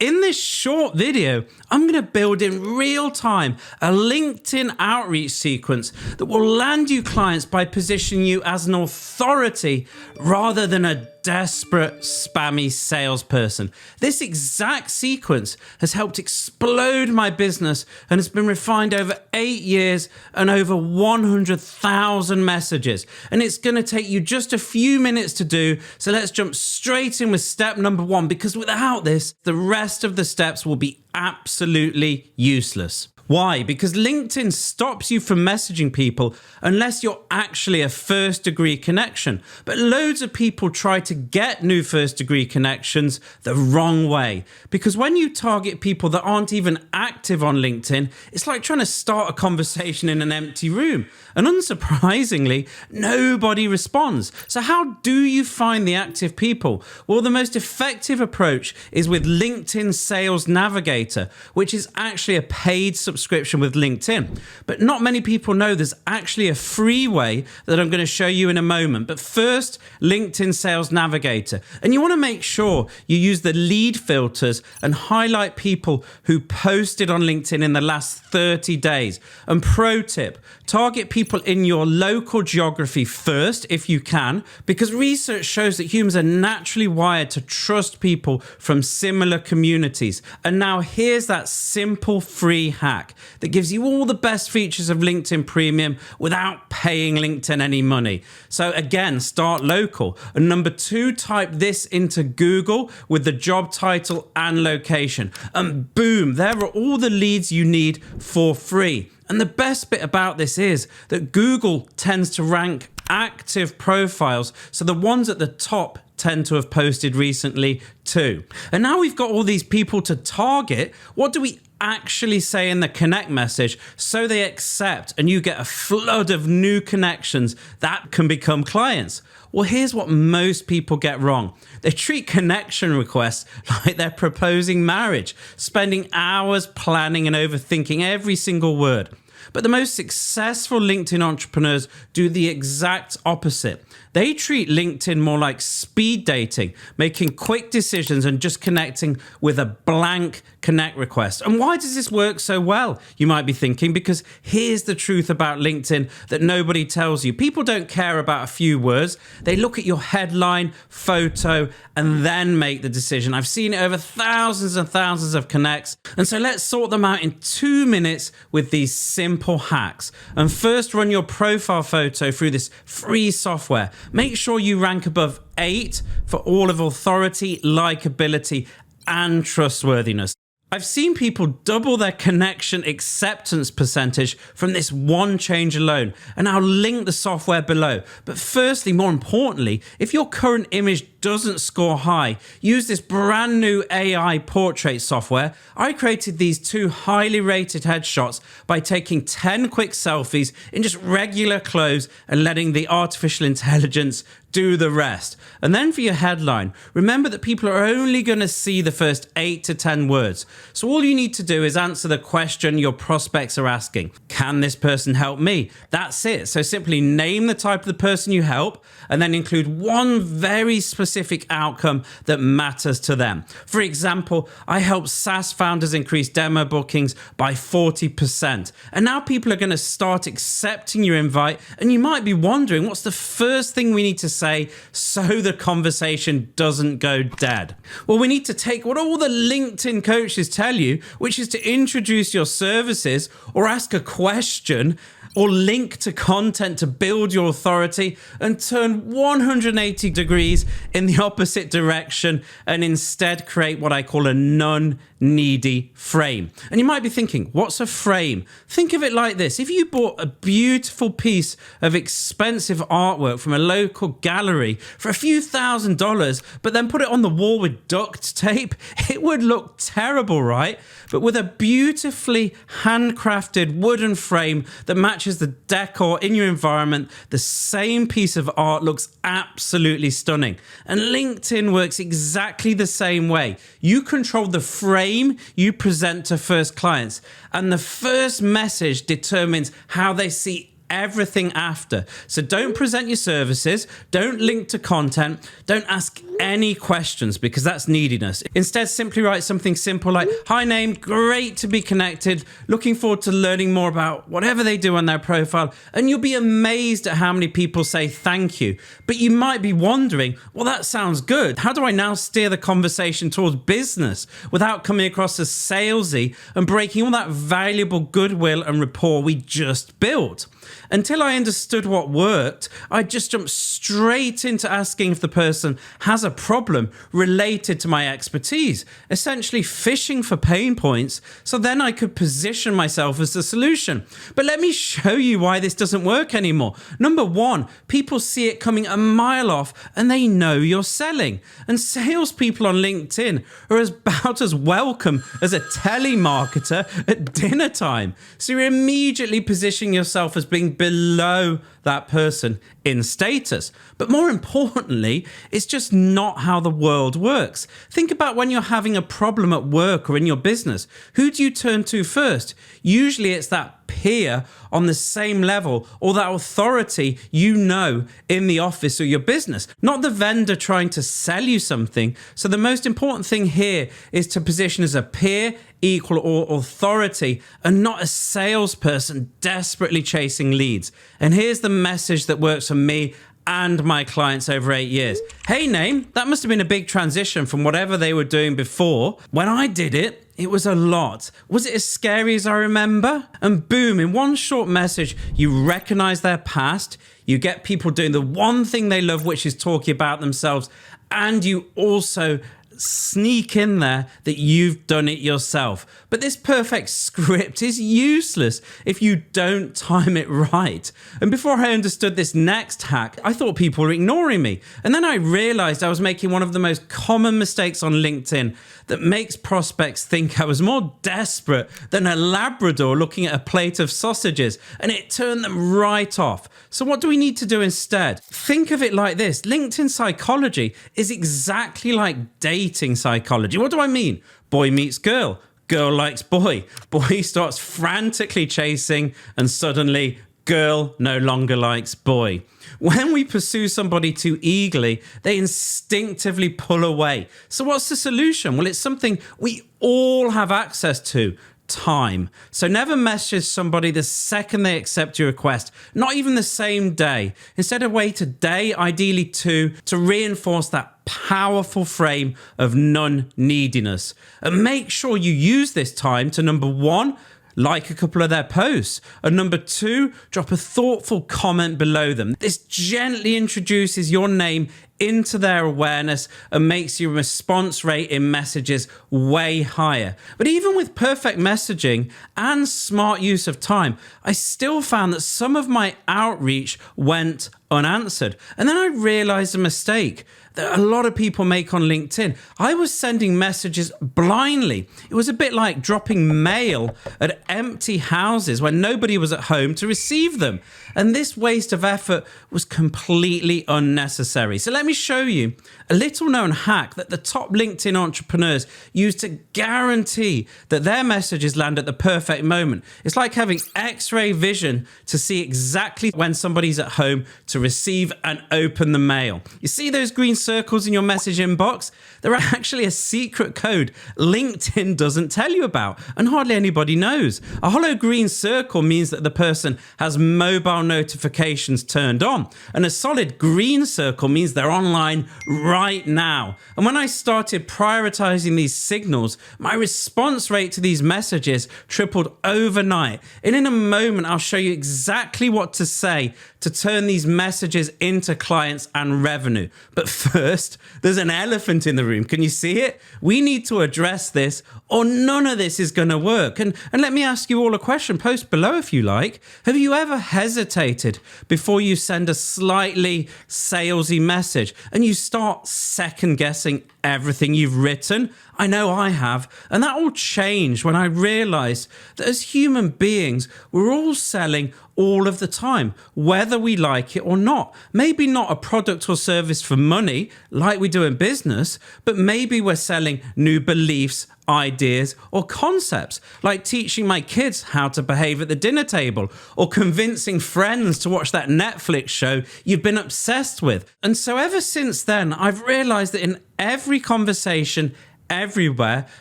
In this short video, I'm going to build in real time a LinkedIn outreach sequence that will land you clients by positioning you as an authority rather than a desperate, spammy salesperson. This exact sequence has helped explode my business and has been refined over 8 years and over 100,000 messages. And it's going to take you just a few minutes to do. So let's jump straight in with step number 1, because without this, the rest of the steps will be absolutely useless. Why? Because LinkedIn stops you from messaging people unless you're actually a first degree connection. But loads of people try to get new first degree connections the wrong way. Because when you target people that aren't even active on LinkedIn, it's like trying to start a conversation in an empty room. And unsurprisingly, nobody responds. So how do you find the active people? Well, the most effective approach is with LinkedIn Sales Navigator, which is actually a paid subscription with LinkedIn. But not many people know there's actually a free way that I'm going to show you in a moment. But first, LinkedIn Sales Navigator. And you want to make sure you use the lead filters and highlight people who posted on LinkedIn in the last 30 days. And pro tip, target people in your local geography first if you can, because research shows that humans are naturally wired to trust people from similar communities. And now here's that simple free hack that gives you all the best features of LinkedIn Premium without paying LinkedIn any money. So again, start local. And number 2, type this into Google with the job title and location. And boom, there are all the leads you need for free. And the best bit about this is that Google tends to rank active profiles, so the ones at the top tend to have posted recently too. And now we've got all these people to target. What do we actually say in the connect message so they accept and you get a flood of new connections that can become clients? Well, here's what most people get wrong. They treat connection requests like they're proposing marriage, spending hours planning and overthinking every single word. But the most successful LinkedIn entrepreneurs do the exact opposite. They treat LinkedIn more like speed dating, making quick decisions and just connecting with a blank connect request. And why does this work so well? You might be thinking, because here's the truth about LinkedIn that nobody tells you. People don't care about a few words. They look at your headline, photo, and then make the decision. I've seen it over thousands and thousands of connects. And so let's sort them out in 2 minutes with these simple hacks. And first, run your profile photo through this free software. Make sure you rank above 8 for all of authority, likability, and trustworthiness. I've seen people double their connection acceptance percentage from this one change alone, and I'll link the software below. But firstly, more importantly, if your current image doesn't score high, use this brand new AI portrait software. I created these 2 highly rated headshots by taking 10 quick selfies in just regular clothes and letting the artificial intelligence do the rest. And then for your headline, remember that people are only going to see the first 8 to 10 words. So all you need to do is answer the question your prospects are asking. Can this person help me? That's it. So simply name the type of the person you help and then include one very specific outcome that matters to them. For example, I help SaaS founders increase demo bookings by 40%. And now people are going to start accepting your invite, and you might be wondering, what's the first thing we need to say so the conversation doesn't go dead? Well, we need to take what all the LinkedIn coaches tell you, which is to introduce your services or ask a question or link to content to build your authority, and turn 180 degrees in the opposite direction and instead create what I call a non-needy frame. And you might be thinking, what's a frame? Think of it like this. If you bought a beautiful piece of expensive artwork from a local gallery for a few $1,000s, but then put it on the wall with duct tape, it would look terrible, right? But with a beautifully handcrafted wooden frame that matches the decor in your environment, the same piece of art looks absolutely stunning. And LinkedIn works exactly the same way. You control the frame you present to first clients, and the first message determines how they see everything after. So don't present your services, don't link to content, don't ask any questions because that's neediness. Instead, simply write something simple like, "Hi name, great to be connected, looking forward to learning more about whatever they do on their profile." And you'll be amazed at how many people say thank you. But you might be wondering, well, that sounds good. How do I now steer the conversation towards business without coming across as salesy and breaking all that valuable goodwill and rapport we just built? Until I understood what worked, I just jumped straight into asking if the person has a problem related to my expertise, essentially fishing for pain points so then I could position myself as the solution. But let me show you why this doesn't work anymore. Number one, people see it coming a mile off and they know you're selling. And salespeople on LinkedIn are about as welcome as a telemarketer at dinner time. So you're immediately positioning yourself as being below that person in status. But more importantly, it's just not how the world works. Think about when you're having a problem at work or in your business. Who do you turn to first? Usually it's that peer on the same level or that authority you know in the office or your business, not the vendor trying to sell you something. So the most important thing here is to position as a peer, equal, or authority, and not a salesperson desperately chasing leads. And here's the message that works for me and my clients over 8 years. "Hey name, that must have been a big transition from whatever they were doing before. When I did it, it was a lot. Was it as scary as I remember?" And boom, in one short message, you recognize their past, you get people doing the one thing they love, which is talking about themselves, and you also sneak in there that you've done it yourself. But this perfect script is useless if you don't time it right. And before I understood this next hack, I thought people were ignoring me. And then I realized I was making one of the most common mistakes on LinkedIn that makes prospects think I was more desperate than a Labrador looking at a plate of sausages, and it turned them right off. So what do we need to do instead? Think of it like this. LinkedIn psychology is exactly like dating psychology. What do I mean? Boy meets girl. Girl likes boy. Boy starts frantically chasing, and suddenly girl no longer likes boy. When we pursue somebody too eagerly, they instinctively pull away. So what's the solution? Well, it's something we all have access to. Time. So never message somebody the second they accept your request, not even the same day. Instead, wait a day, ideally two, to reinforce that powerful frame of non-neediness. And make sure you use this time to, number one, like a couple of their posts, and number two, drop a thoughtful comment below them. This gently introduces your name into their awareness and makes your response rate in messages way higher. But even with perfect messaging and smart use of time, I still found that some of my outreach went unanswered. And then I realized a mistake that a lot of people make on LinkedIn. I was sending messages blindly. It was a bit like dropping mail at empty houses when nobody was at home to receive them. And this waste of effort was completely unnecessary. So let me show you a little known hack that the top LinkedIn entrepreneurs use to guarantee that their messages land at the perfect moment. It's like having X-ray vision to see exactly when somebody's at home to receive and open the mail. You see those green circles in your message inbox? They're actually a secret code LinkedIn doesn't tell you about and hardly anybody knows. A hollow green circle means that the person has mobile notifications turned on, and a solid green circle means they're online right now. And when I started prioritizing these signals, my response rate to these messages tripled overnight. And in a moment, I'll show you exactly what to say to turn these messages into clients and revenue. But first, there's an elephant in the room. Can you see it? We need to address this or none of this is going to work. And let me ask you all a question. Post below if you like. Have you ever hesitated before you send a slightly salesy message and you start second guessing everything you've written? I know I have. And that all changed when I realized that as human beings, we're all selling all of the time, whether we like it or not. Maybe not a product or service for money like we do in business, but maybe we're selling new beliefs, ideas, or concepts, like teaching my kids how to behave at the dinner table, or convincing friends to watch that Netflix show you've been obsessed with. And so ever since then, I've realized that in every conversation, everywhere,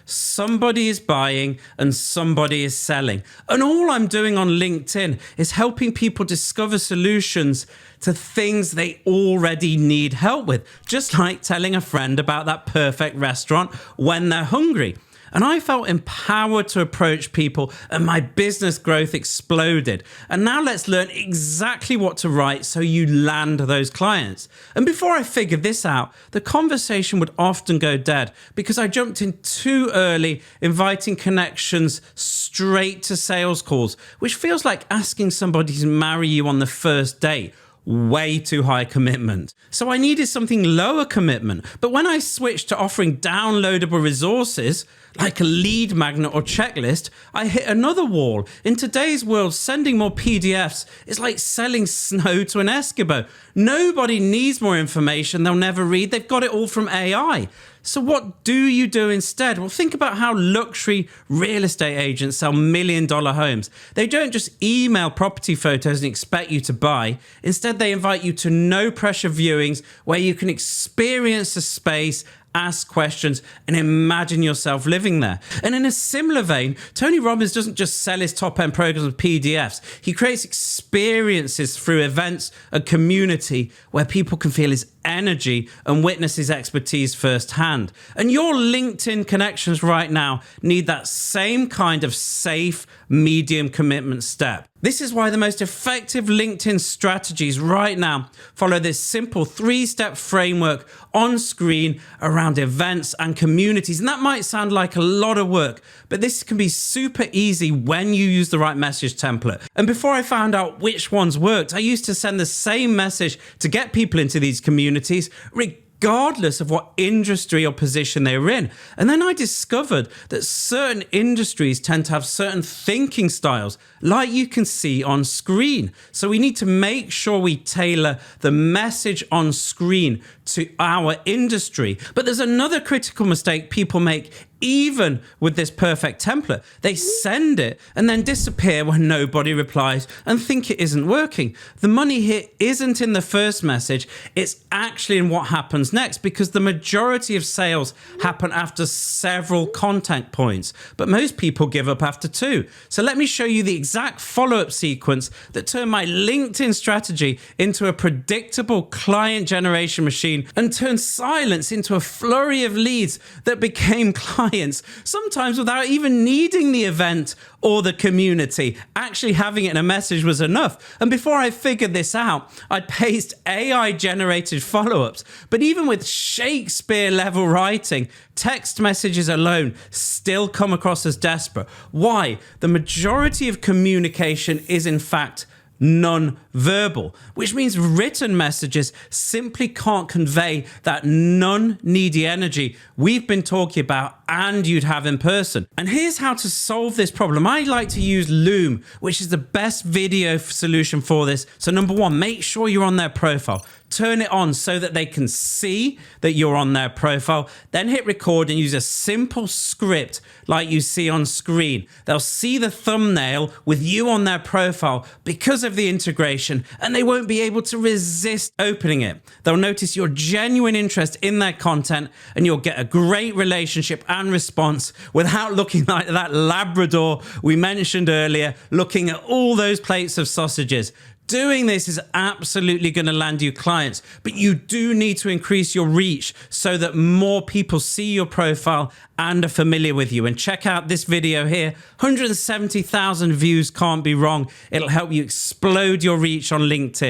somebody is buying and somebody is selling. And all I'm doing on LinkedIn is helping people discover solutions to things they already need help with, just like telling a friend about that perfect restaurant when they're hungry. And I felt empowered to approach people, and my business growth exploded. And now let's learn exactly what to write so you land those clients. And before I figured this out, the conversation would often go dead because I jumped in too early, inviting connections straight to sales calls, which feels like asking somebody to marry you on the first date. Way too high commitment. So I needed something lower commitment. But when I switched to offering downloadable resources, like a lead magnet or checklist, I hit another wall. In today's world, sending more PDFs is like selling snow to an Eskimo. Nobody needs more information they'll never read. They've got it all from AI. So what do you do instead? Well, think about how luxury real estate agents sell $1,000,000 homes. They don't just email property photos and expect you to buy. Instead, they invite you to no pressure viewings where you can experience the space, ask questions, and imagine yourself living there. And in a similar vein, Tony Robbins doesn't just sell his top-end programs with PDFs. He creates experiences through events and community where people can feel his energy and witness his expertise firsthand. And your LinkedIn connections right now need that same kind of safe, medium commitment step. This is why the most effective LinkedIn strategies right now follow this simple 3-step framework on screen around events and communities. And that might sound like a lot of work, but this can be super easy when you use the right message template. And before I found out which ones worked, I used to send the same message to get people into these communities, regardless of what industry or position they were in. And then I discovered that certain industries tend to have certain thinking styles, like you can see on screen. So we need to make sure we tailor the message on screen to our industry. But there's another critical mistake people make even with this perfect template. They send it and then disappear when nobody replies and think it isn't working. The money here isn't in the first message, it's actually in what happens next, because the majority of sales happen after several contact points, but most people give up after 2. So let me show you the exact follow-up sequence that turned my LinkedIn strategy into a predictable client generation machine and turned silence into a flurry of leads that became clients, sometimes without even needing the event or the community. Actually having it in a message was enough. And before I figured this out, I'd paste AI generated follow-ups. But even with Shakespeare level writing, text messages alone still come across as desperate. Why? The majority of communication is in fact non-verbal, which means written messages simply can't convey that non-needy energy we've been talking about and you'd have in person. And here's how to solve this problem. I like to use Loom, which is the best video solution for this. So number 1, make sure you're on their profile. Turn it on so that they can see that you're on their profile. Then hit record and use a simple script like you see on screen. They'll see the thumbnail with you on their profile because of the integration, and they won't be able to resist opening it. They'll notice your genuine interest in their content, and you'll get a great relationship and response without looking like that Labrador we mentioned earlier, looking at all those plates of sausages. Doing this is absolutely going to land you clients, but you do need to increase your reach so that more people see your profile and are familiar with you. And check out this video here. 170,000 views can't be wrong. It'll help you explode your reach on LinkedIn.